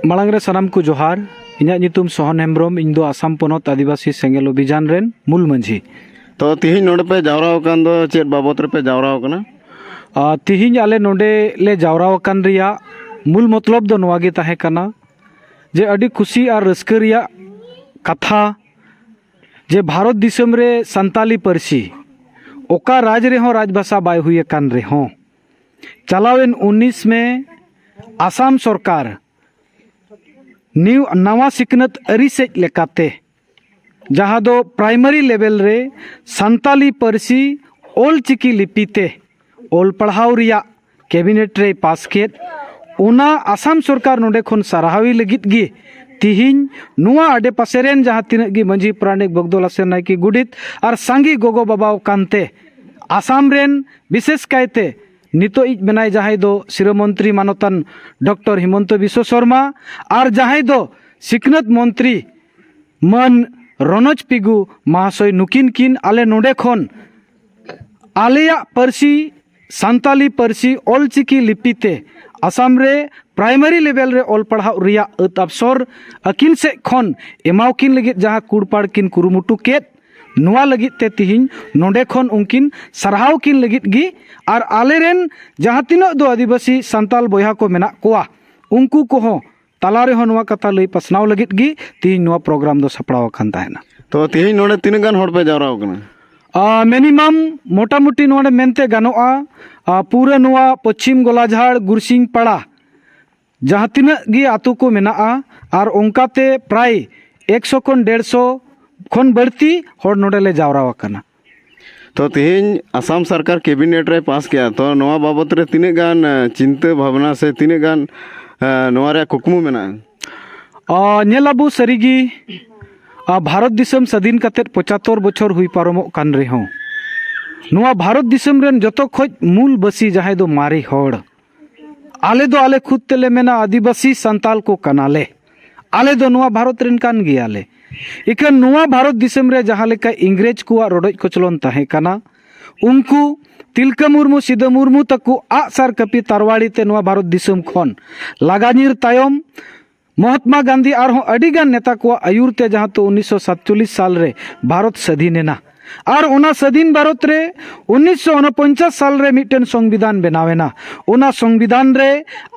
मांग सानाम को जोहार इन्या नितुम सोहन हेम्ब्रम इन दो आसाम पोनत आदिवासी सेंगेल अभियान रेन मूल मंझी। तो तिहिन नोडे पे जावरा कान दो चेत बाबत रे पे जावरा कना तिहिन आले नोडे ले जावरा कान रिया मूल मतलब दो नोवा गे ताहे कना जे अडी खुशी और रस्का रिया कथा जे भारत दिसम रे संताली परसी ओका राज रे हो राजभाषा बाय हुए कान रे हो चलावेन 19 में आसाम सरकार नवा सिकनत अरी से लेकाते जहाँ दो प्राइमरी लेवल रे संताली परसी ओल चिकी लिपिते ओल पढ़ाव रिया कैबिनेट रे पास केत उना आसाम सरकार नोडे खन सराहावी लगित गी तिहिन नुआ आडे पासेरेन जहाँ तिनक गी मंझी प्राणिक बगदोला से नायकी गुडित और सांगी गोगो बाबाव कांते आसाम रेन विशेष कायते नितो इज बनाए जहाँ दो शिरोमंत्री मानतान डॉक्टर हिमंत विश्व शर्मा और जहाँ दो सिकनत मंत्री मन रनोज पिगु महाशय नुकिन किन आले नोडे खन आलेया परसी संताली परसी ओल चिकी लिपिते आसाम रे प्राइमरी लेवल रे ओल पढ़ाव रिया अवसर अकिन से खन एमाव किन लगित जहाँ कुड़पाड़ किन कुरुमुटु केत नुआ लगित ते तिहिन नोडे खन उनकिन सरहाव किन लगित गी और आलेरेन जहाँ तीनों दो आदिवासी संताल बोया को मेना कोआ उनको को हो तालारे हो नुआ कथा लई पसनाव लगित गी तिहिन नुआ प्रोग्राम दो सपड़ाव कान ताहेना। तो तिहिन नोडे तीन गान होड़ पे जावरा कना मिनिमम मोटामुटी नोडे मेनते गानोआ पूरा नुआ पश्चिम गोलाझाड़ गुरसिंग पड़ा जहाँ तीना गी आतु को मेना और उनकाते प्राय 100 खन 150 खन बढ़ती होड़ नोडे ले जावरा कना। तो तिहिन आसाम सरकार कैबिनेट रे पास किया तो नवा बाबत रे तीन गान चिंता भावना से तीन गान नवा रे कुकमु मेना नेलाबू सरीगी भारत दिसम स्वाधीन कतेत 75 बछर हुई पारमो कान रे हो नुआ भारत दिसम रेन जतो खोज मूल बसी जहाँ दो मारे होड़ आले दो आले खुद तेले मेना आदिवासी संताल को कनाले आले दो नुआ भारत रेन कान गियाले इकन नुआ भारत दिसम रे जहाँ लेका इंग्रेज को रोडज कोचलन ताहे कना उनको तिलका मुर्मू सिदा मुर्मू तकु आसार कपि तारवाड़ी ते नुआ भारत दिसम खन लागानिर तायम महात्मा गांधी और अडिगान नेता को आयुर ते जहाँ तो 1947 साल रे भारत स्वाधीनेना और उना स्वाधीन भारत रे 1949 साल रे मिटन संविधान बनावेना उना संविधान रे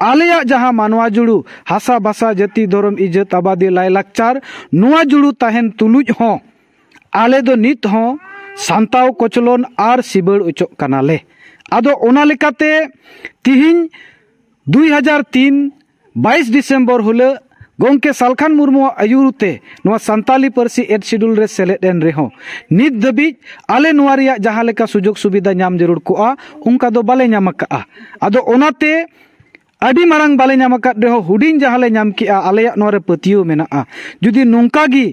आलेया जहाँ मानवा जुड़ू हासा भाषा जाति धर्म इज्जत आबादी लाई लाचार नुआ जुड़ू ताहेन तुलुज हो आले दो नित हो सांताव कोचलोन और सिबड़ उचोक कनाले आदो उना लेकाते तिहिन 2003 22 डिसेम्बर हुले गोंके सालखान मुर्मू आयुरते नुआ संताली परसी एड शेड्यूल रे सेलेदेन रे हो नित दबी आले नुआ रिया जहाँ लेका सुजोग सुविधा नाम जरूर को उनका दो बाले नाम का आदो ओनाते अडी मारंग बाले नाम का रे हो हुडिन जहाँ ले नाम किया आले नुआ रे पतियो मेना जुदी नुंका गी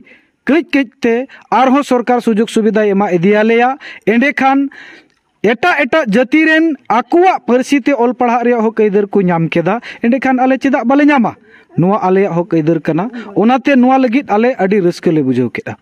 कई कईते आरहो सरकार सुजोग सुविधा एमा इदियालेया एंडे खान एटा एटा जाति रेन आकुआ परसीते ओल पढ़ा रे हो कईदर को नाम केदा एंडे खान आले चेदा बाले नामा नुआ आले हो कईदर कना ओनाते नुआ लगित आले अडी रस्के ले बुझाव केदा।